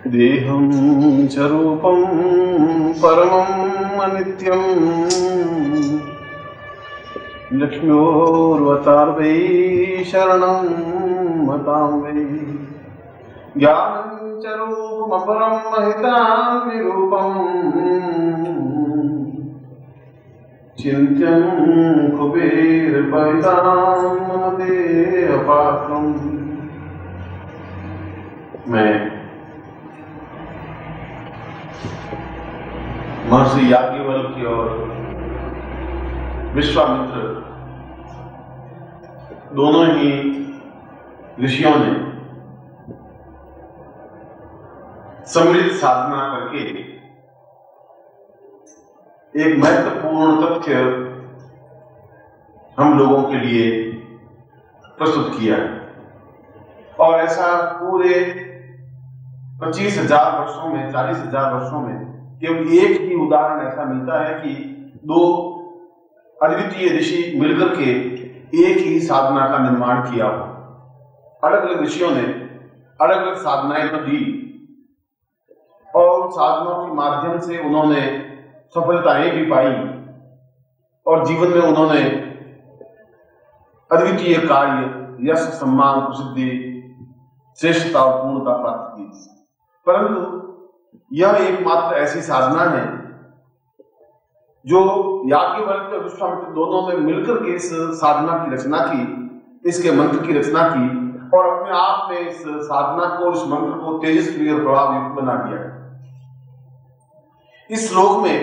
देहं च रूपं परमं अनित्यं लक्ष्म्योर्वतार्वै शरणं मतां वै ज्ञानं च रूपमपरं महितां विरूपं चिन्त्यं कुबेरपरितां मम देहपात्रम्। मैं महर्षि याज्ञवल्क्य और विश्वामित्र दोनों ही ऋषियों ने सम्मिलित साधना करके एक महत्वपूर्ण तथ्य हम लोगों के लिए प्रस्तुत किया और ऐसा पूरे 25,000 वर्षों में 40,000 वर्षों में केवल एक ही उदाहरण ऐसा मिलता है कि दो अद्वितीय ऋषि मिलकर के एक ही साधना का निर्माण किया हो। अलग अलग ऋषियों ने अलग अलग साधनाएं तो दी और उन साधनाओं के माध्यम से उन्होंने सफलताएं भी पाई और जीवन में उन्होंने अद्वितीय कार्य, यश, सम्मान, प्रसिद्धि, श्रेष्ठता और पूर्णता प्राप्त की। परंतु यह एकमात्र ऐसी साधना है जो याज्ञवल्क्य और विश्वामित्र दोनों ने मिलकर के इस साधना की रचना की, इसके मंत्र की रचना की और अपने आप में इस साधना को, इस मंत्र को तेजस्वी और प्रभावयुक्त बना दिया। इस श्लोक में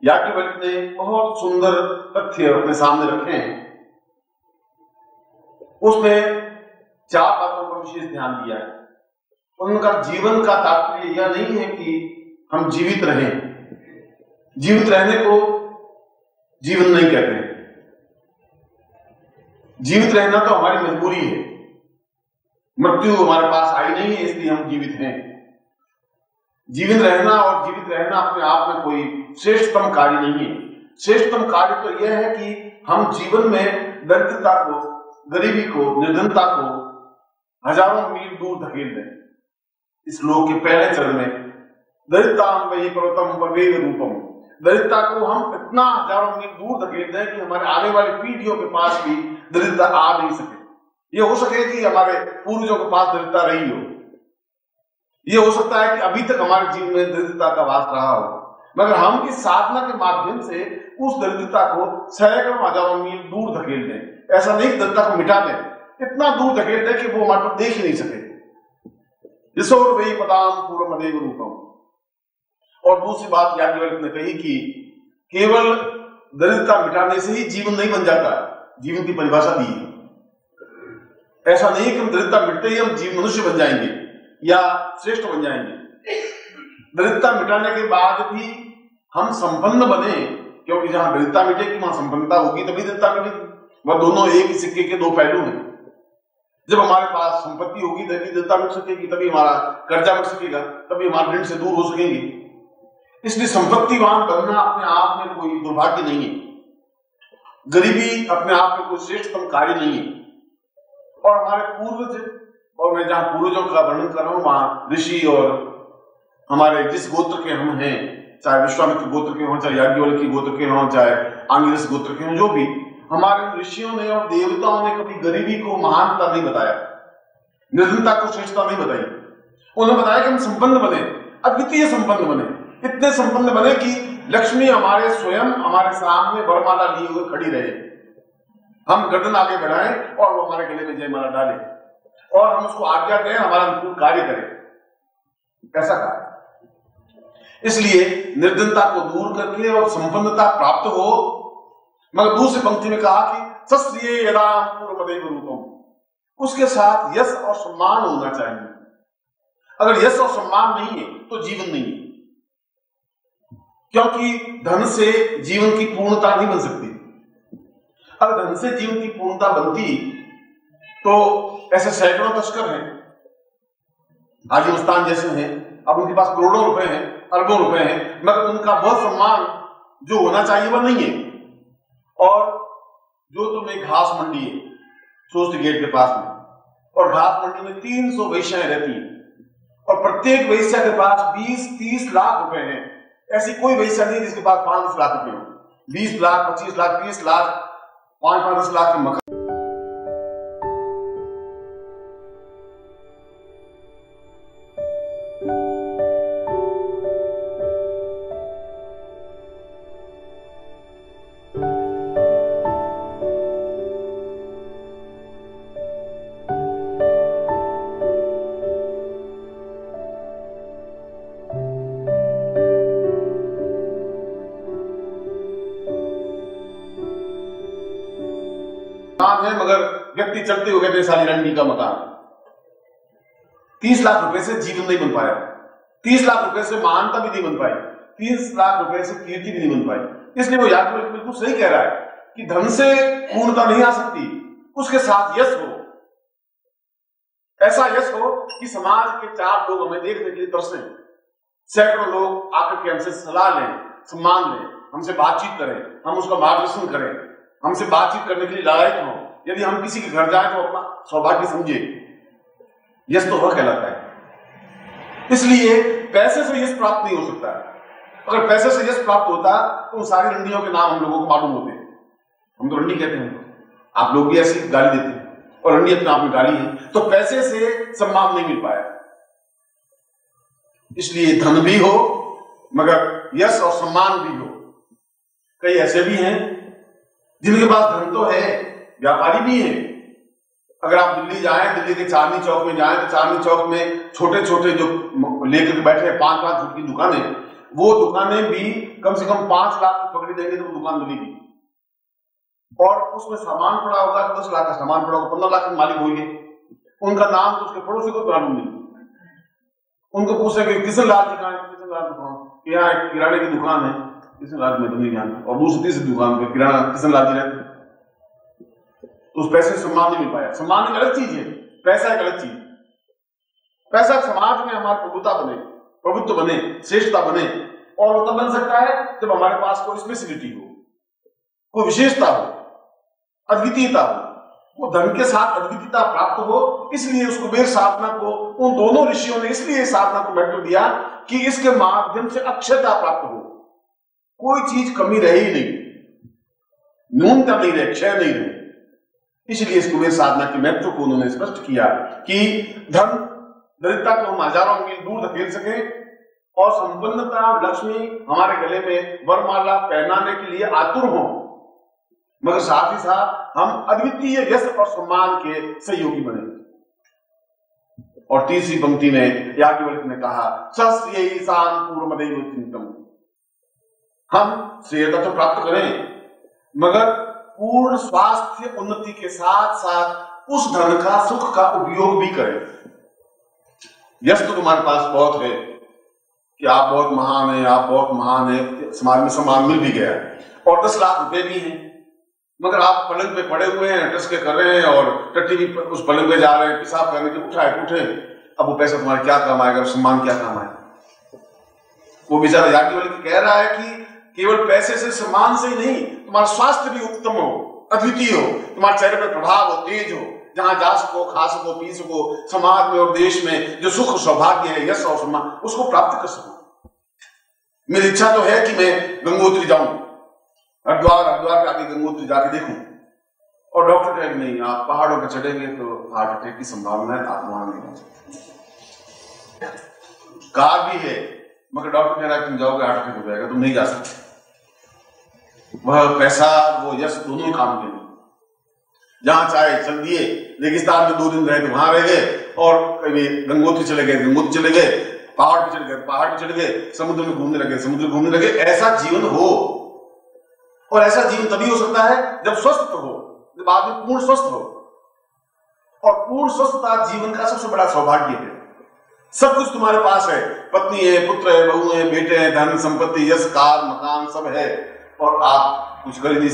याज्ञवल्क्य ने बहुत सुंदर तथ्य अपने सामने रखे हैं। उसने 4 बातों पर विशेष ध्यान दिया है। उनका जीवन का तात्पर्य यह नहीं है कि हम जीवित रहें। जीवित रहने को जीवन नहीं कहते हैं। जीवित रहना तो हमारी मजबूरी है। मृत्यु हमारे पास आई नहीं है इसलिए हम जीवित हैं। जीवित रहना और जीवित रहना अपने आप में कोई श्रेष्ठतम कार्य नहीं है। श्रेष्ठतम कार्य तो यह है कि हम जीवन में दरिद्रता को, गरीबी को, निर्धनता को हजारों मील दूर धकेल दें। इस श्लोक के पहले चरण में दरिद्रतां वै पर्वतं प्रवेद रूपम, दरिद्रता को हम इतना हजारों मील दूर धकेल दें कि हमारे आने वाली पीढ़ियों के पास भी दरिद्रता आ नहीं सके। ये हो सके कि हमारे पूर्वजों के पास दरिद्रता रही हो, ये हो सकता है कि अभी तक हमारे जीवन में दरिद्रता का वास रहा हो, मगर हम इस साधना के माध्यम से उस दरिद्रता को सैकड़ों हजारों मील दूर धकेल दें। ऐसा नहीं दरिद्रता को मिटा दें, इतना दूर धकेल दें कि वो हमारे को देख ही नहीं सके। यशोर वै पदाम पूर्वमदेव रूपम। और दूसरी बात याज्ञवल्क्य ने कही कि केवल दरिद्रता मिटाने से ही जीवन नहीं बन जाता। जीवन की परिभाषा दी है। ऐसा नहीं कि हम दरिद्रता मिटते ही हम जीव मनुष्य बन जाएंगे या श्रेष्ठ बन जाएंगे। दरिद्रता मिटाने के बाद भी हम संपन्न बने, क्योंकि जहां दरिद्रता मिटेगी वहां संपन्नता होगी, तभी दरिद्रता मिटेगी। वह दोनों एक ही सिक्के के दो पहलू हैं। जब हमारे पास संपत्ति होगी तभी दरिद्रता मिट सकेगी, तभी हमारा कर्जा मिट सकेगा, तभी हमारे ऋण से दूर हो सकेंगे। इसलिए संपत्तिवान बनना अपने आप में कोई दुर्भाग्य नहीं है। गरीबी अपने आप में कोई श्रेष्ठतम कार्य नहीं है। और हमारे पूर्वज, और मैं जहां पूर्वजों का वर्णन कर रहा हूं वहां ऋषि और हमारे जिस गोत्र के हम हैं, चाहे विश्वामित्र गोत्र के हों, चाहे याज्ञवल्क्य गोत्र के हों, चाहे आंगिरस गोत्र के हों, जो भी हमारे ऋषियों ने और देवताओं ने कभी गरीबी को महानता नहीं बताया, निर्धनता को श्रेष्ठता नहीं बताई। उन्होंने बताया कि हम संपन्न बने, अद्वितीय संपन्न बने, इतने संपन्न बने कि लक्ष्मी हमारे स्वयं हमारे सामने वरमाला लिए हुए खड़ी रहे। हम गर्दन आगे बढ़ाएं और वो हमारे गले में जयमाला डाले और हम उसको आज्ञा दें, हमारा अनुकूल कार्य करें। ऐसा कार्य इसलिए निर्धनता को दूर करके और संपन्नता प्राप्त हो। मगर दूसरी पंक्ति में कहा कि सस्त्रिये यदा पूर्वमदेव रूपम, उसके साथ यश और सम्मान होना चाहिए। अगर यश और सम्मान नहीं है तो जीवन नहीं है, क्योंकि धन से जीवन की पूर्णता नहीं बन सकती। अगर धन से जीवन की पूर्णता बनती तो ऐसे सैकड़ों तस्कर हैं, हाजी मस्तान जैसे हैं, अब उनके पास करोड़ों रुपए हैं, अरबों रुपए हैं, मगर उनका वह सम्मान जो होना चाहिए वह नहीं है। और जो तुम्हें घास मंडी है सोस्ट गेट के पास में, और घास मंडी में 300 वेश्याएं रहती हैं और प्रत्येक वैश्या के पास 20-30 लाख रुपए हैं। ऐसी कोई वैश्या नहीं जिसके पास 5-10 लाख रुपए हो। 20 लाख, 25 लाख, 30 लाख, 5-10 लाख के मकान। है मगर व्यक्ति चलते हुए कहते साली रंडी का मकान। 30 लाख रुपए से जीवन नहीं बन पाया, 30 लाख रुपए से महानता भी नहीं बन पाई, 30 लाख रुपए से कीर्ति भी नहीं बन पाई। इसलिए वो याज्ञवल्क्य बिल्कुल सही कह रहा है कि धन से पूर्णता नहीं आ सकती, उसके साथ यश हो, ऐसा यश हो कि समाज के 4 लोग हमें देखने के लिए तरसें, सैकड़ों लोग आकर के हमसे सलाह लें, सम्मान लें, हमसे बातचीत करें, हम उसका मार्गदर्शन करें, हमसे बातचीत करने के लिए लायक हो। यदि हम किसी के घर जाएं तो अपना सौभाग्य समझे, यश तो वह कहलाता है। इसलिए पैसे से यश प्राप्त नहीं हो सकता है। अगर पैसे से यश प्राप्त होता तो उन सारी रंडियों के नाम हम लोगों को मालूम होते। हम तो रंडी कहते हैं, आप लोग भी ऐसी गाली देते हैं और रंडी अपने आप में गाली है। तो पैसे से सम्मान नहीं मिल पाया। इसलिए धन भी हो मगर यश और सम्मान भी हो। कई ऐसे भी हैं जिनके पास धन तो है, व्यापारी भी है। अगर आप दिल्ली जाएं, दिल्ली के चांदनी चौक में जाएं तो चांदनी चौक में छोटे छोटे जो लेकर के बैठे हैं 5-5 फुट की दुकानें, वो दुकानें भी कम से कम 5 लाख की पकड़ी देंगे तो दुकान मिलेगी। और उसमें सामान पड़ा होगा, 10 लाख का सामान पड़ा होगा, 15 लाख के मालिक होंगे। उनका नाम तो उसके पड़ोसी को मालूम नहीं। उनको पूछेंगे किशन लाल जी कहाँ है, किशन लाल दुकान, यहाँ एक किराने की दुकान है, किशन लाल में तो नहीं जानता। और दूसरी तीसरी दुकान पे किराना किशन लाल जी रहते। तो उस पैसे से सम्मान नहीं मिल पाया। सम्मान एक अलग चीज है, पैसा एक अलग चीज। पैसा समाज में हमारी प्रभुता बने, प्रभुत्व बने, श्रेष्ठता बने। और वो तब बन सकता है जब हमारे पास कोई स्पेशलिटी हो, कोई विशेषता हो, अद्वितीयता हो। वो धन के साथ अद्वितीयता प्राप्त हो। इसलिए उस कुबेर साधना को उन दोनों ऋषियों ने इसलिए साधना को महत्व दिया कि इसके माध्यम से अक्षयता प्राप्त हो, कोई चीज कमी रहे ही नहीं, न्यूनतम नहीं रहे, क्षय नहीं रहे। इसलिए इस कुबेर साधना के महत्व को उन्होंने स्पष्ट किया कि धन दरिद्रता को हम हजारों मील दूर धकेल सके और संपन्नता लक्ष्मी हमारे गले में वरमाला पहनाने के लिए आतुर हो, मगर साथ ही साथ हम अद्वितीय यश और सम्मान के सहयोगी बने। और तीसरी पंक्ति में याज्ञवल्क्य ने कहा सस्यैः सां पूर्वमेव चिंतम्, हम श्रेयता तो प्राप्त करें मगर पूर्ण स्वास्थ्य उन्नति के साथ साथ उस धन का सुख का उपयोग भी करें। यश तो तुम्हारे पास बहुत है कि आप बहुत महान हैं, आप बहुत महान हैं, समाज में सम्मान मिल भी गया और 10 लाख रुपए भी हैं, मगर आप पलंग पे पड़े हुए हैं, टसके कर रहे हैं और टट्टी भी उस पलंग पे जा रहे हैं, पेशाब करने के उठे। अब वो पैसा तुम्हारे क्या काम आएगा, सम्मान क्या काम आएगा। वो बेचारा याज्ञवल्क्य कह रहा है कि केवल पैसे से सम्मान से ही नहीं, तुम्हारा स्वास्थ्य भी उत्तम हो, अद्वितीय हो, तुम्हारे चेहरे पर प्रभाव हो, तेज हो, जहां जा सको, खा सको, पी सको, समाज में और देश में जो सुख सौभाग्य है, यश और सम्मान, उसको प्राप्त कर सको। मेरी इच्छा तो है कि मैं गंगोत्री जाऊं, हरिद्वार के आगे गंगोत्री जाके देखूं। और डॉक्टर कहे नहीं, आप पहाड़ों पर चढ़ेंगे तो हार्ट अटैक की संभावना है, आप वहां नहीं जा सकते। कार भी है मगर डॉक्टर कह रहा है तुम जाओगे हार्ट अटैक हो जाएगा, तुम नहीं जा सकते। वह पैसा वो यश दोनों ही काम के, जहां चाहे चल दिए, रेगिस्तान में 2 दिन रहे तो वहां रह गए, और कभी गंगोत्री चले गए, गंगोत्री चले गए, पहाड़ पे चढ़ गए, पहाड़ पे चढ़ गए, समुद्र में घूमने लगे, समुद्र में घूमने लगे। ऐसा जीवन हो, और ऐसा जीवन तभी हो सकता है जब स्वस्थ हो, जब आदमी पूर्ण स्वस्थ हो। और पूर्ण स्वस्थता जीवन का सबसे बड़ा सौभाग्य है। सब कुछ तुम्हारे पास है, पत्नी है, पुत्र है, बहू है, बेटे हैं, धन संपत्ति, यश, कार, मकान सब है, और आप कुछ कर ही नहीं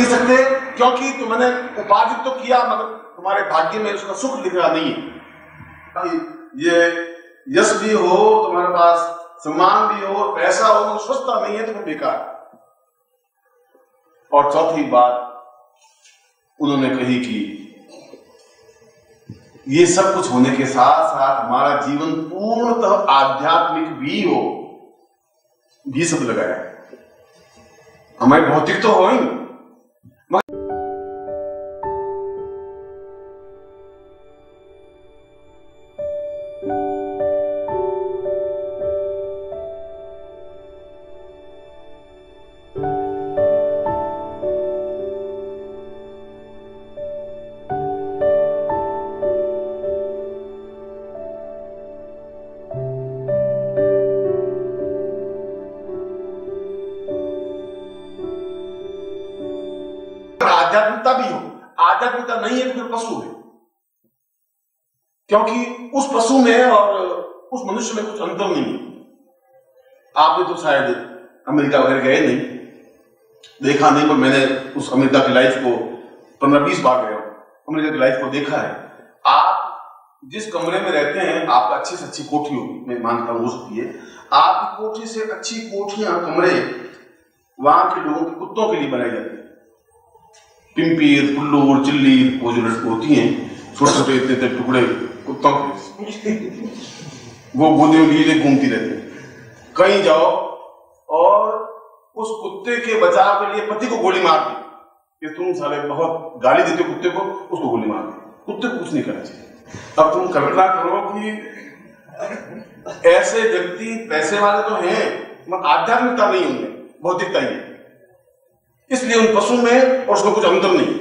सकते क्योंकि तुमने उपार्जित तो किया मगर तुम्हारे भाग्य में उसका सुख लिखा नहीं है। ये यश भी हो तुम्हारे पास, सम्मान भी हो, पैसा हो, तो स्वस्थता नहीं है तो बेकार। और चौथी बात उन्होंने कही कि ये सब कुछ होने के साथ साथ हमारा जीवन पूर्णतः आध्यात्मिक भी हो, ये सब लगाया है। हमारे भौतिक तो हो ही, आध्यात्मिकता भी हो। आध्यात्मिकता नहीं है तो फिर पशु है, क्योंकि उस पशु में और उस मनुष्य में कुछ अंतर नहीं है। आपने तो शायद अमेरिका वगैरह गए नहीं, देखा नहीं, पर मैंने उस अमेरिका की लाइफ को 15-20 बार गया हूं, अमेरिका की लाइफ को देखा है। आप जिस कमरे में रहते हैं, आपका अच्छी से अच्छी कोठी होगी, मैं मानता हूं हो सकती है, आपकी कोठी से अच्छी कोठियां, कमरे वहां के लोगों के कुत्तों के लिए बनाई जाती है। पिंपीर, पुल्लूर, चिल्ली, वो जो होती हैं छोटे छोटे इतने टुकड़े कुत्तों के, वो गोदी में लिए घूमती रहती है। कहीं जाओ और उस कुत्ते के बचाव के लिए पति को गोली मार दी कि तुम साले बहुत गाली देते हो कुत्ते को, उसको गोली मार दी। कुत्ते को कुछ नहीं करना चाहिए। अब तुम कल्पना करो कि ऐसे व्यक्ति पैसे वाले तो हैं, मगर आध्यात्मिकता नहीं उनमें, भौतिकता ही है। इसलिए उन पशु में और उसमें कुछ अंतर नहीं।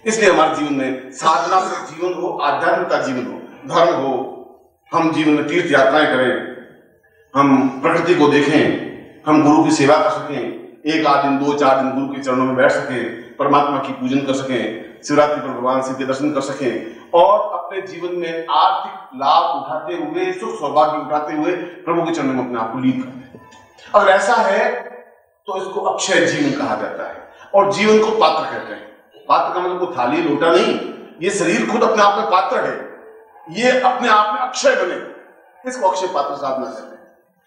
इसलिए हमारे जीवन में साधना का जीवन हो, आध्यात्मिक का जीवन हो, धर्म हो, हम जीवन में तीर्थ यात्राएं करें, हम प्रकृति को देखें, हम गुरु की सेवा कर सकें, 1 दिन 2-4 दिन गुरु के चरणों में बैठ सकें, परमात्मा की पूजन कर सकें, शिवरात्रि पर भगवान शिव के दर्शन कर सकें और अपने जीवन में आर्थिक लाभ उठाते हुए, सुख सौभाग्य उठाते हुए प्रभु के चरणों में अपने आप को लीन करते। अगर ऐसा है तो इसको अक्षय जीवन कहा जाता है और जीवन को पात्र कहते हैं। पात्र का मतलब कोई थाली लोटा नहीं, ये शरीर खुद अपने आप में पात्र है, ये अपने आप में अक्षय बने, इसको अक्षय पात्र साधना कहते हैं।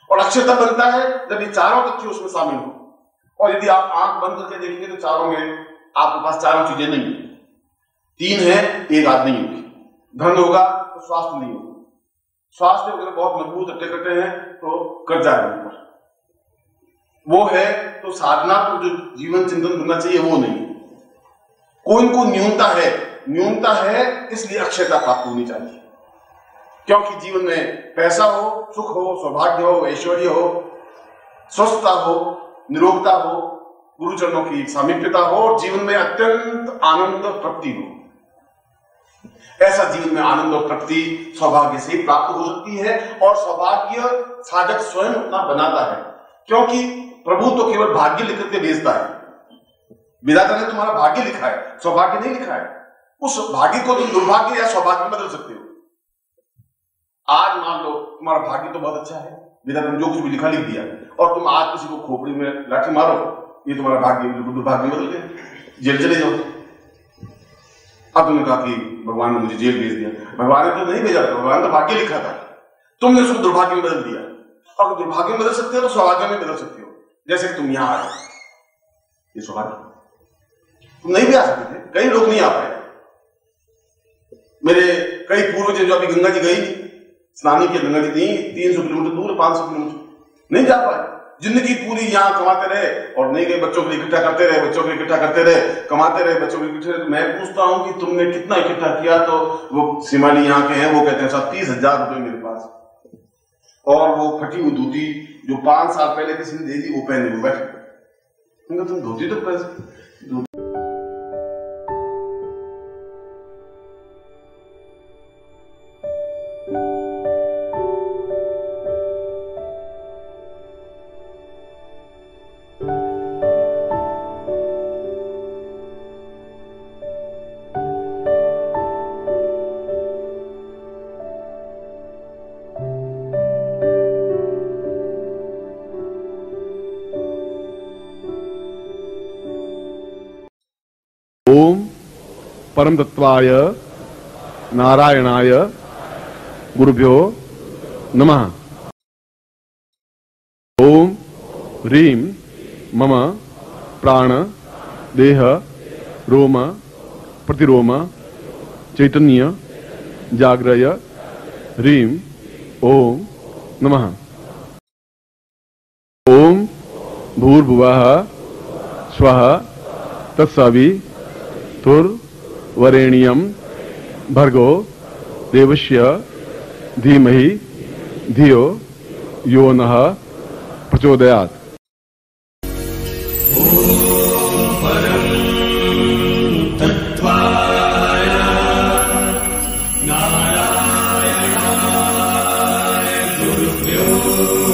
और अक्षय तब बनता है जब ये चारों तथ्य उसमें शामिल हो। और यदि आप आंख बंद करके देखेंगे तो चारों में आपके पास चारों चीजें नहीं, 3 है, 1 आध नहीं होगी। धन होगा तो स्वास्थ्य नहीं होगा, स्वास्थ्य अगर बहुत मजबूत अट्टे कट्टे हैं तो कर्जा है ऊपर, वो है तो साधना को जो जीवन चिंतन करना चाहिए वो नहीं। कोई को न्यूनता है, इसलिए अक्षयता प्राप्त होनी चाहिए। क्योंकि जीवन में पैसा हो, सुख हो, सौभाग्य हो, ऐश्वर्य हो, स्वस्थता हो, निरोगता हो, गुरुचरणों की सामीप्यता हो और जीवन में अत्यंत आनंद और तृप्ति हो। ऐसा जीवन में आनंद और तृप्ति सौभाग्य से प्राप्त हो सकती है और सौभाग्य साधक स्वयं अपना बनाता है, क्योंकि प्रभु तो केवल भाग्य लिख के भेजता है। विधाता ने तुम्हारा भाग्य लिखा है, सौभाग्य नहीं लिखा है। उस भाग्य को तुम दुर्भाग्य या सौभाग्य में बदल सकते हो। आज मान लो तुम्हारा भाग्य तो बहुत अच्छा है, विधाता ने जो कुछ भी लिखा लिख दिया, और तुम आज किसी को खोपड़ी में लाठी मारो, ये तुम्हारा भाग्य दुर्भाग्य में बदल गया, जेल चले जाओ। अब तुमने कहा कि भगवान ने मुझे जेल भेज दिया। भगवान ने तो नहीं भेजा था, भगवान ने तो भाग्य लिखा था, तुमने उसको दुर्भाग्य में बदल दिया। और दुर्भाग्य में बदल सकते हो तो सौभाग्य में बदल सकते हो। जैसे तुम यहां आए, ये सौभाग्य, तुम नहीं भी आ सकते थे, कई लोग नहीं आ पाए। मेरे कई पूर्वज जो अभी गंगा जी गई नहीं, स्नानी की गंगा जी नहीं, 300 किलोमीटर दूर, 500 किलोमीटर नहीं जा पाए। जिंदगी पूरी यहाँ कमाते रहे और नहीं गए, बच्चों को इकट्ठा करते रहे, बच्चों को इकट्ठा करते रहे, कमाते रहे, बच्चों को इकट्ठे रहे। तो मैं पूछता हूं कि तुमने कितना इकट्ठा किया? तो वो सिमाली यहाँ के हैं, वो कहते हैं साहब 30,000 रुपए मेरे पास, और वो फटी हुई धोती जो 5 साल पहले किसी ने दे दी वो पहने हुए बैठे। तुम धोती तो पैसे ओम परम तत्वाय नारायणाय गुरुभ्यो नमः। ओम ह्रीं मम प्राण देह रोम प्रतिरोम चैतन्य जागृय ह्रीं ओम नमः। ओम भूर्भुवः स्वः तत्सवितुर्वरेण्यं भर्गो देवस्य धीमहि धियो यो नः प्रचोदयात्। नारायणाय गुरुभ्यो